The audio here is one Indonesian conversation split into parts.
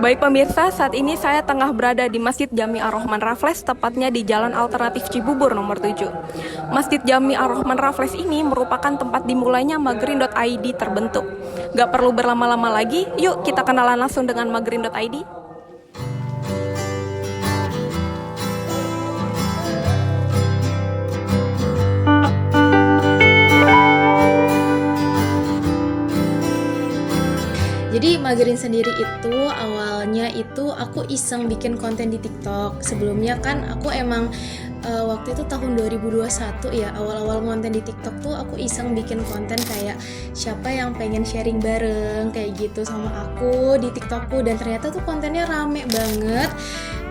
Baik pemirsa, saat ini saya tengah berada di Masjid Jami Ar-Rahman Raffles, tepatnya di Jalan Alternatif Cibubur nomor 7. Masjid Jami Ar-Rahman Raffles ini merupakan tempat dimulainya Magrin.id terbentuk. Gak perlu berlama-lama lagi, yuk kita kenalan langsung dengan Magrin.id. Jadi Magerin sendiri itu awalnya itu aku iseng bikin konten di TikTok. Sebelumnya kan aku emang waktu itu tahun 2021 ya, awal-awal konten di TikTok tuh aku iseng bikin konten kayak siapa yang pengen sharing bareng kayak gitu sama aku di TikTokku, dan ternyata tuh kontennya rame banget.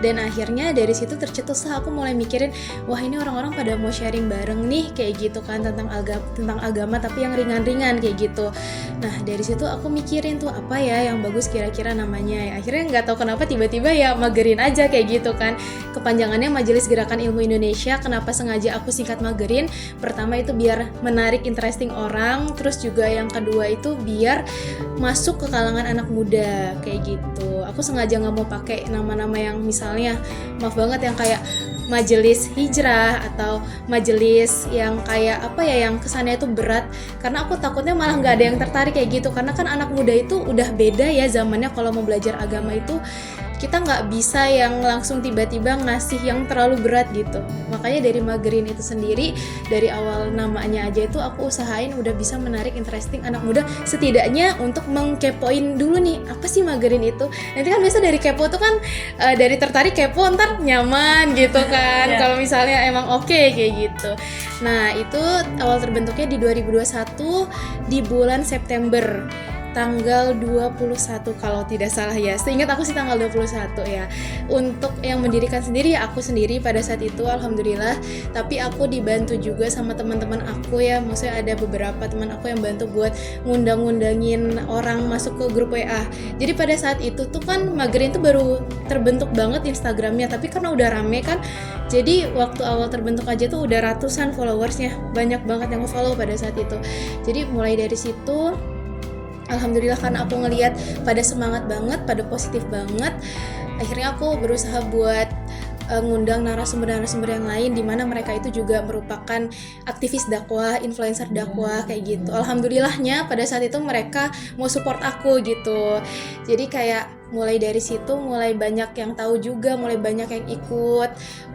Dan akhirnya dari situ tercetuslah aku mulai mikirin, wah ini orang-orang pada mau sharing bareng nih kayak gitu kan, tentang agama tapi yang ringan-ringan kayak gitu. Nah dari situ aku mikirin tuh apa ya yang bagus kira-kira namanya ya. Akhirnya nggak tahu kenapa tiba-tiba ya Magerin aja kayak gitu kan. Kepanjangannya Majelis Gerakan Ilmu Indonesia. Kenapa sengaja aku singkat Magerin? Pertama itu biar menarik interesting orang, terus juga yang kedua itu biar masuk ke kalangan anak muda kayak gitu. Aku sengaja nggak mau pakai nama-nama yang misalnya maaf banget yang kayak majelis hijrah atau majelis yang kayak apa ya, yang kesannya itu berat, karena aku takutnya malah nggak ada yang tertarik kayak gitu. Karena kan anak muda itu udah beda ya zamannya, kalau mau belajar agama itu kita nggak bisa yang langsung tiba-tiba ngasih yang terlalu berat gitu. Makanya dari Magerin itu sendiri, dari awal namanya aja itu aku usahain udah bisa menarik interesting anak muda, setidaknya untuk mengkepoin dulu nih apa sih Magerin itu. Nanti kan biasa dari kepo tuh kan dari tertarik kepo ntar nyaman gitu kan. Kalau misalnya emang oke kayak gitu. Nah itu awal terbentuknya di 2021 di bulan September tanggal 21 kalau tidak salah ya, seingat aku sih tanggal 21 ya. Untuk yang mendirikan sendiri ya aku sendiri pada saat itu, alhamdulillah. Tapi aku dibantu juga sama teman-teman aku ya, maksudnya ada beberapa teman aku yang bantu buat ngundang-ngundangin orang masuk ke grup WA. Jadi pada saat itu tuh kan Magerin tuh baru terbentuk banget Instagramnya, tapi karena udah rame kan, jadi waktu awal terbentuk aja tuh udah ratusan followersnya, banyak banget yang follow pada saat itu. Jadi mulai dari situ alhamdulillah karena aku ngelihat pada semangat banget, pada positif banget, akhirnya aku berusaha buat ngundang narasumber-narasumber yang lain di mana mereka itu juga merupakan aktivis dakwah, influencer dakwah kayak gitu. Alhamdulillahnya pada saat itu mereka mau support aku gitu. Jadi kayak mulai dari situ mulai banyak yang tahu juga, mulai banyak yang ikut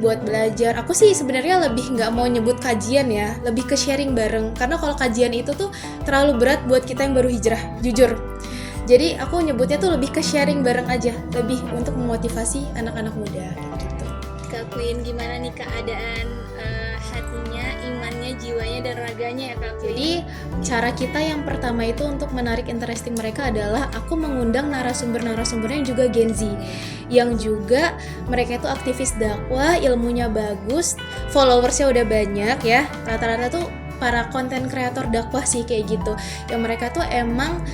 buat belajar. Aku sih sebenarnya lebih nggak mau nyebut kajian ya, lebih ke sharing bareng. Karena kalau kajian itu tuh terlalu berat buat kita yang baru hijrah, jujur. Jadi aku nyebutnya tuh lebih ke sharing bareng aja, lebih untuk memotivasi anak-anak muda gitu. Kak Queen, gimana nih keadaan hatinya, imannya, jiwanya, dan raganya ya Kak Queen? Jadi cara kita yang pertama itu untuk menarik interesting mereka adalah aku mengundang narasumber-narasumbernya yang juga Gen Z, yang juga mereka itu aktivis dakwah, ilmunya bagus, followersnya udah banyak ya, rata-rata tuh para konten kreator dakwah sih kayak gitu, yang mereka tuh emang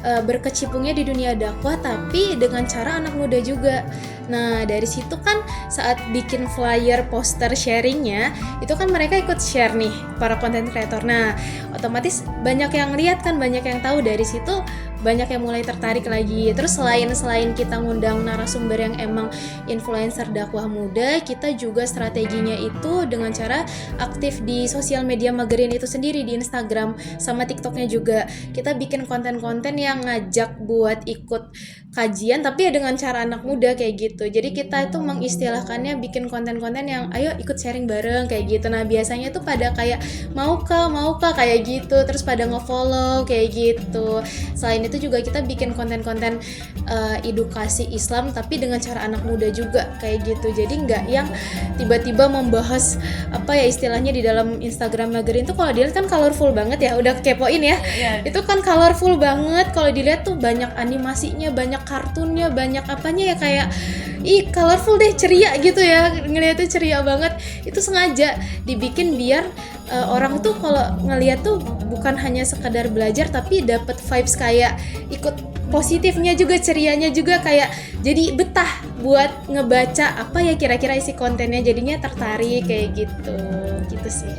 berkecimpungnya di dunia dakwah tapi dengan cara anak muda juga. Nah dari situ kan saat bikin flyer, poster, sharingnya itu kan mereka ikut share nih para content creator. Nah otomatis banyak yang lihat kan, banyak yang tahu, dari situ banyak yang mulai tertarik lagi. Terus selain kita ngundang narasumber yang emang influencer dakwah muda, kita juga strateginya itu dengan cara aktif di sosial media Magerin itu sendiri, di Instagram sama TikToknya juga. Kita bikin konten-konten yang ngajak buat ikut kajian tapi ya dengan cara anak muda kayak gitu. Jadi kita itu mengistilahkannya bikin konten-konten yang ayo ikut sharing bareng kayak gitu. Nah biasanya tuh pada kayak mau kak kayak gitu, terus pada nge-follow kayak gitu. Selain itu juga kita bikin konten-konten edukasi Islam tapi dengan cara anak muda juga kayak gitu. Jadi nggak yang tiba-tiba membahas apa ya istilahnya di dalam Instagram Magerin tuh kalau dilihat kan colorful banget ya, udah kepoin ya. Itu kan colorful banget, kalau dilihat tuh banyak animasinya, banyak kartunnya, banyak apanya ya, kayak colorful deh, ceria gitu ya, ngeliatnya ceria banget. Itu sengaja dibikin biar orang tuh kalau ngeliat tuh bukan hanya sekadar belajar tapi dapat vibes kayak ikut positifnya juga, cerianya juga, kayak jadi betah buat ngebaca apa ya kira-kira isi kontennya, jadinya tertarik kayak gitu sih.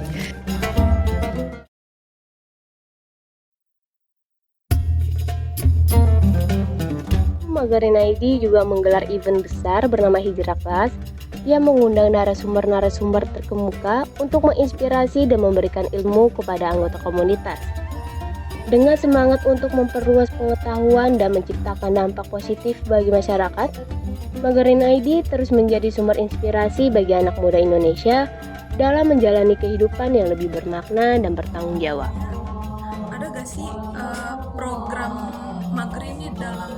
Magarin ID juga menggelar event besar bernama Hijrah Class yang mengundang narasumber-narasumber terkemuka untuk menginspirasi dan memberikan ilmu kepada anggota komunitas. Dengan semangat untuk memperluas pengetahuan dan menciptakan dampak positif bagi masyarakat, Magarin ID terus menjadi sumber inspirasi bagi anak muda Indonesia dalam menjalani kehidupan yang lebih bermakna dan bertanggung jawab. Ada gak sih program Magarin ini dalam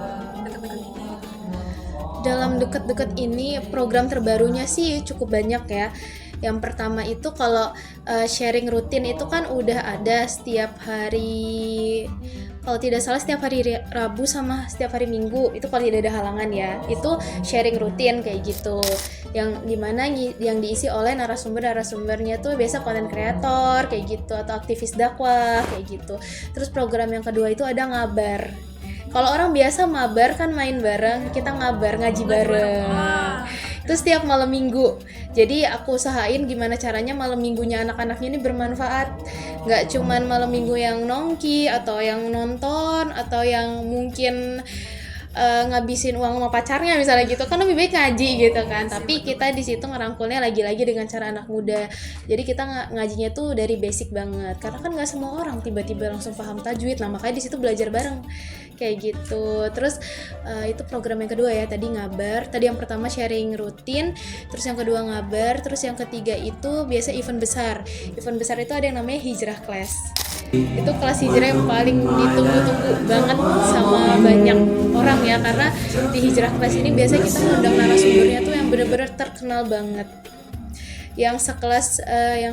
dekat-dekat ini? Dalam dekat-dekat ini program terbarunya sih cukup banyak ya. Yang pertama itu kalau sharing rutin itu kan udah ada setiap hari, kalau tidak salah setiap hari Rabu sama setiap hari Minggu, itu kalau tidak ada halangan ya, itu sharing rutin kayak gitu, yang dimana yang diisi oleh narasumbernya tuh biasa konten kreator kayak gitu atau aktivis dakwah kayak gitu. Terus program yang kedua itu ada ngabar. Kalau orang biasa mabar kan main bareng, kita ngabar ngaji bareng. Itu setiap malam minggu. Jadi aku usahain gimana caranya malam minggunya anak-anaknya ini bermanfaat. Nggak cuman malam minggu yang nongki atau yang nonton atau yang mungkin ngabisin uang sama pacarnya misalnya gitu, kan lebih baik ngaji gitu kan. Tapi kita di situ ngerangkulnya lagi-lagi dengan cara anak muda. Jadi kita ngajinya tuh dari basic banget, karena kan nggak semua orang tiba-tiba langsung paham tajwid. Nah makanya di situ belajar bareng kayak gitu. Terus itu program yang kedua ya, tadi ngabar. Tadi yang pertama sharing rutin, terus yang kedua ngabar, terus yang ketiga itu biasa event besar. Event besar itu ada yang namanya Hijrah Class. Itu kelas hijrah yang paling ditunggu-tunggu banget sama banyak orang ya, karena di Hijrah Class ini biasanya kita ngundang narasumbernya tuh yang benar-benar terkenal banget, yang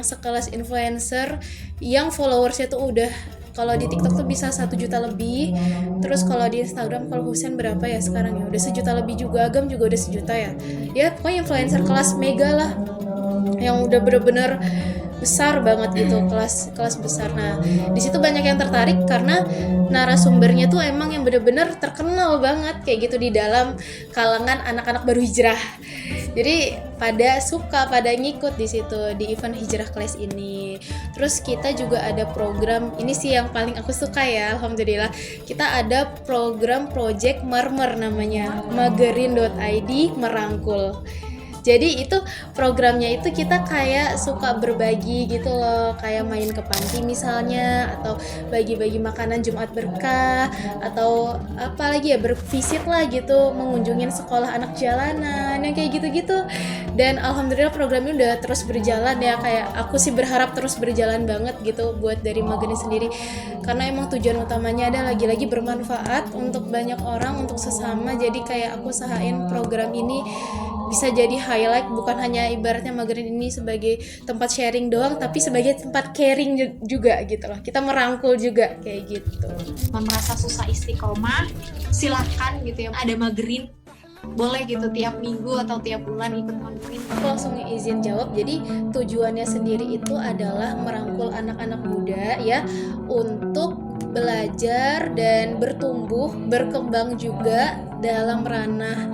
sekelas influencer yang followersnya tuh udah, kalau di TikTok tuh bisa 1 juta lebih. Terus kalau di Instagram, kalau Husen berapa ya sekarang ya, udah 1 juta lebih juga, Agam juga udah 1 juta ya. Ya pokoknya influencer kelas mega lah, yang udah bener-bener besar banget gitu, kelas besar. Nah di situ banyak yang tertarik karena narasumbernya tuh emang yang bener-bener terkenal banget kayak gitu di dalam kalangan anak-anak baru hijrah. Jadi pada ngikut di situ di event Hijrah Class ini. Terus kita juga ada program, ini sih yang paling aku suka ya, alhamdulillah. Kita ada program project Marmer namanya, Magarin.id merangkul. Jadi itu programnya itu kita kayak suka berbagi gitu loh, kayak main ke panti misalnya, atau bagi-bagi makanan Jumat berkah, atau apa lagi ya, bervisit lah gitu, mengunjungin sekolah anak jalanan yang kayak gitu-gitu. Dan alhamdulillah programnya udah terus berjalan ya, kayak aku sih berharap terus berjalan banget gitu buat dari Magarin sendiri, karena emang tujuan utamanya ada lagi-lagi bermanfaat untuk banyak orang, untuk sesama. Jadi kayak aku usahain program ini bisa jadi highlight, bukan hanya ibaratnya Magarin ini sebagai tempat sharing doang, tapi sebagai tempat caring juga gitu loh. Kita merangkul juga kayak gitu. Merasa susah istiqomah, silahkan gitu ya, ada Magarin, boleh gitu tiap minggu atau tiap bulan ikut Magarin. Aku langsung izin jawab. Jadi tujuannya sendiri itu adalah merangkul anak-anak muda ya, untuk belajar dan bertumbuh, berkembang juga dalam ranah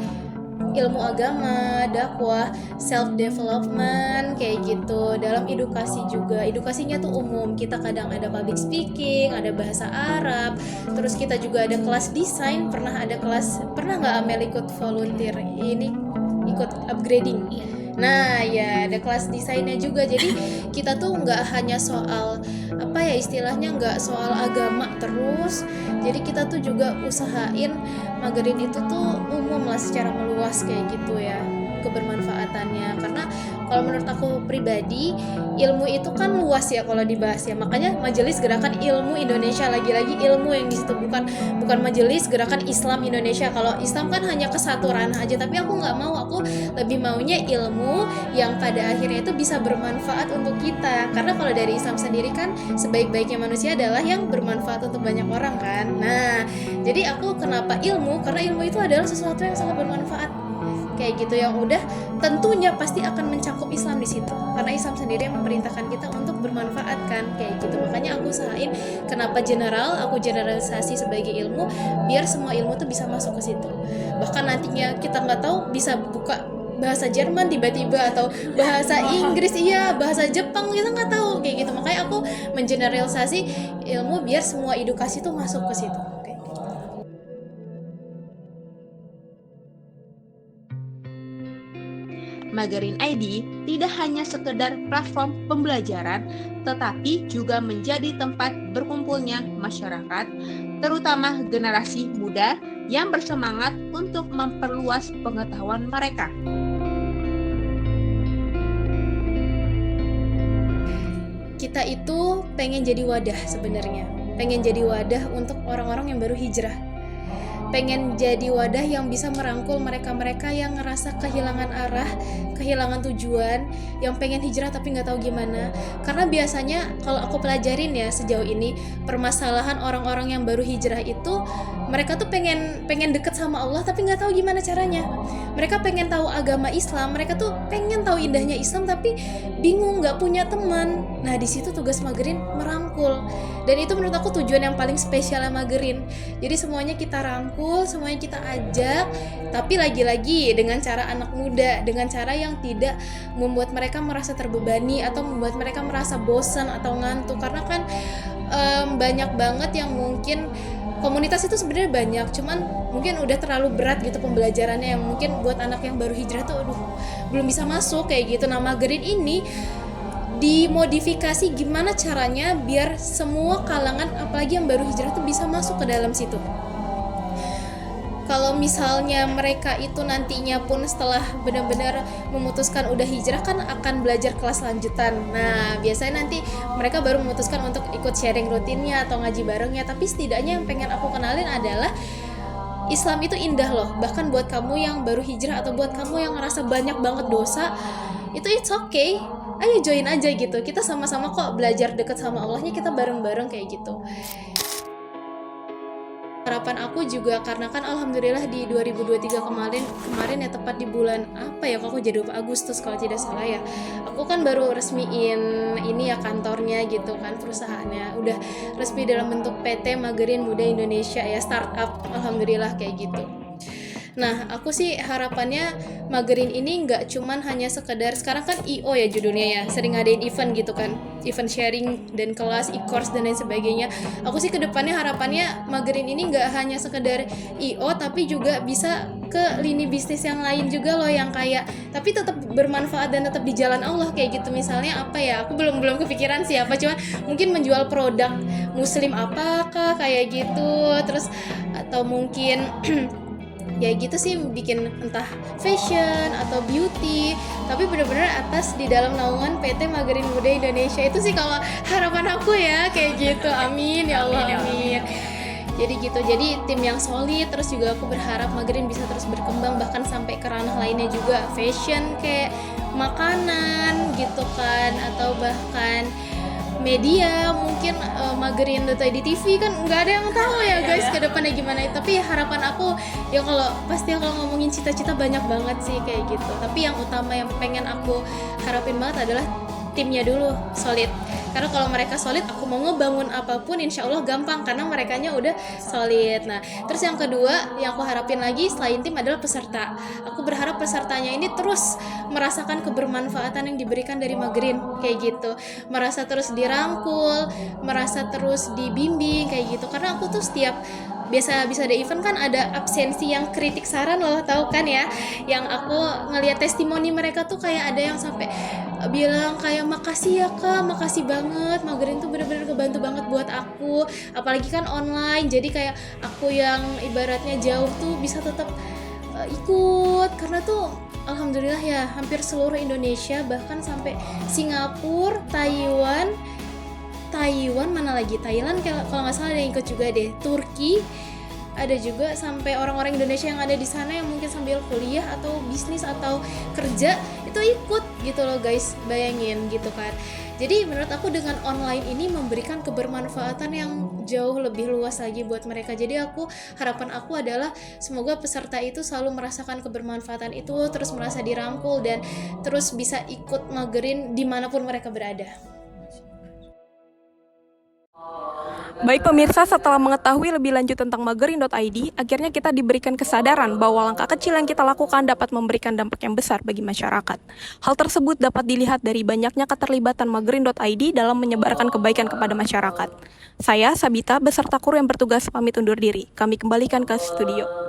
ilmu agama, dakwah, self development kayak gitu. Dalam edukasi juga, edukasinya tuh umum. Kita kadang ada public speaking, ada bahasa Arab, terus kita juga ada kelas desain. Pernah nggak Amel ikut volunteer ini, ikut upgrading? Nah ya, ada kelas desainnya juga. Jadi kita tuh nggak hanya soal apa ya istilahnya, nggak soal agama terus. Jadi kita tuh juga usahain Magarin itu tuh umum lah, secara meluas kayak gitu ya, kebermanfaatannya. Karena kalau menurut aku pribadi, ilmu itu kan luas ya kalau dibahas ya. Makanya Majelis Gerakan Ilmu Indonesia, lagi-lagi ilmu yang di situ, bukan Majelis Gerakan Islam Indonesia. Kalau Islam kan hanya ke satu ranah aja, tapi aku nggak mau. Aku lebih maunya ilmu yang pada akhirnya itu bisa bermanfaat untuk kita. Karena kalau dari Islam sendiri kan sebaik-baiknya manusia adalah yang bermanfaat untuk banyak orang kan. Nah, jadi aku kenapa ilmu? Karena ilmu itu adalah sesuatu yang sangat bermanfaat kayak gitu, yang udah tentunya pasti akan mencakup Islam di situ, karena Islam sendiri yang memerintahkan kita untuk bermanfaat kan kayak gitu. Makanya aku usahain kenapa aku generalisasi sebagai ilmu, biar semua ilmu tuh bisa masuk ke situ. Bahkan nantinya kita nggak tahu bisa buka bahasa Jerman tiba-tiba, atau bahasa Inggris, bahasa Jepang, kita nggak tahu kayak gitu. Makanya aku mengeneralisasi ilmu biar semua edukasi tuh masuk ke situ. Magerin ID tidak hanya sekedar platform pembelajaran, tetapi juga menjadi tempat berkumpulnya masyarakat, terutama generasi muda yang bersemangat untuk memperluas pengetahuan mereka. Kita itu pengen jadi wadah sebenarnya, pengen jadi wadah untuk orang-orang yang baru hijrah, pengen jadi wadah yang bisa merangkul mereka-mereka yang ngerasa kehilangan arah, kehilangan tujuan, yang pengen hijrah tapi nggak tahu gimana. Karena biasanya kalau aku pelajarin ya sejauh ini, permasalahan orang-orang yang baru hijrah itu mereka tuh pengen deket sama Allah tapi nggak tahu gimana caranya. Mereka pengen tahu agama Islam, mereka tuh pengen tahu indahnya Islam tapi bingung, nggak punya teman. Nah di situ tugas Magerin merangkul, dan itu menurut aku tujuan yang paling spesial Magerin. Jadi semuanya kita rangkul, semuanya kita ajak, tapi lagi-lagi dengan cara anak muda, dengan cara yang tidak membuat mereka merasa terbebani atau membuat mereka merasa bosan atau ngantuk. Karena kan banyak banget yang mungkin komunitas itu sebenarnya banyak, cuman mungkin udah terlalu berat gitu pembelajarannya, yang mungkin buat anak yang baru hijrah tuh belum bisa masuk kayak gitu. Nah Magerin ini dimodifikasi gimana caranya biar semua kalangan, apalagi yang baru hijrah tuh bisa masuk ke dalam situ. Kalau misalnya mereka itu nantinya pun setelah benar-benar memutuskan udah hijrah kan akan belajar kelas lanjutan. Nah biasanya nanti mereka baru memutuskan untuk ikut sharing rutinnya atau ngaji barengnya. Tapi setidaknya yang pengen aku kenalin adalah Islam itu indah loh. Bahkan buat kamu yang baru hijrah atau buat kamu yang ngerasa banyak banget dosa, itu it's okay, ayo join aja gitu. Kita sama-sama kok belajar deket sama Allahnya, kita bareng-bareng kayak gitu. Harapan aku juga karena kan alhamdulillah di 2023 kemarin ya, tepat di bulan apa ya, kok aku jadi lupa, Agustus kalau tidak salah ya, aku kan baru resmiin ini ya kantornya gitu kan, perusahaannya udah resmi dalam bentuk PT Magerin Muda Indonesia ya, startup, alhamdulillah kayak gitu. Nah, aku sih harapannya Magerin ini nggak cuman hanya sekedar, sekarang kan I.O. ya judulnya ya, sering ngadain event gitu kan, event sharing dan kelas, e-course dan lain sebagainya. Aku sih kedepannya harapannya Magerin ini nggak hanya sekedar I.O. tapi juga bisa ke lini bisnis yang lain juga loh, yang kayak tapi tetap bermanfaat dan tetap di jalan Allah kayak gitu. Misalnya apa ya, aku belum kepikiran sih apa, cuma mungkin menjual produk muslim apakah kayak gitu, terus atau mungkin ya gitu sih, bikin entah fashion atau beauty, tapi benar-benar atas di dalam naungan PT Magerin Muda Indonesia. Itu sih kalau harapan aku ya kayak gitu. Amin ya Allah, amin. Jadi gitu, jadi tim yang solid. Terus juga aku berharap Magerin bisa terus berkembang bahkan sampai ke ranah lainnya juga, fashion kayak makanan gitu kan, atau bahkan media mungkin Magerin.id TV kan nggak ada yang tahu ya guys ke depannya gimana. Tapi harapan aku ya kalau ngomongin cita-cita banyak banget sih kayak gitu. Tapi yang utama yang pengen aku harapin banget adalah timnya dulu solid. Karena kalau mereka solid, aku mau ngebangun apapun insya Allah gampang karena merekanya udah solid. Nah, terus yang kedua yang aku harapin lagi selain tim adalah peserta. Aku berharap pesertanya ini terus merasakan kebermanfaatan yang diberikan dari Magerin kayak gitu. Merasa terus dirangkul, merasa terus dibimbing kayak gitu. Karena aku tuh setiap bisa ada event kan ada absensi yang kritik saran loh, tahu kan ya, yang aku ngelihat testimoni mereka tuh kayak ada yang sampai bilang kayak makasih ya kak, makasih banget, Magerin tuh bener-bener kebantu banget buat aku, apalagi kan online, jadi kayak aku yang ibaratnya jauh tuh bisa tetap ikut, karena tuh alhamdulillah ya hampir seluruh Indonesia, bahkan sampai Singapura, Taiwan mana lagi, Thailand kalau nggak salah ada yang ikut juga deh, Turki ada juga, sampai orang-orang Indonesia yang ada di sana yang mungkin sambil kuliah atau bisnis atau kerja itu ikut gitu loh guys, bayangin gitu kan. Jadi menurut aku dengan online ini memberikan kebermanfaatan yang jauh lebih luas lagi buat mereka. Jadi harapan aku adalah semoga peserta itu selalu merasakan kebermanfaatan itu, terus merasa dirangkul dan terus bisa ikut Magerin dimanapun mereka berada. Baik pemirsa, setelah mengetahui lebih lanjut tentang Magerin.id, akhirnya kita diberikan kesadaran bahwa langkah kecil yang kita lakukan dapat memberikan dampak yang besar bagi masyarakat. Hal tersebut dapat dilihat dari banyaknya keterlibatan Magerin.id dalam menyebarkan kebaikan kepada masyarakat. Saya, Sabita, beserta kru yang bertugas pamit undur diri. Kami kembalikan ke studio.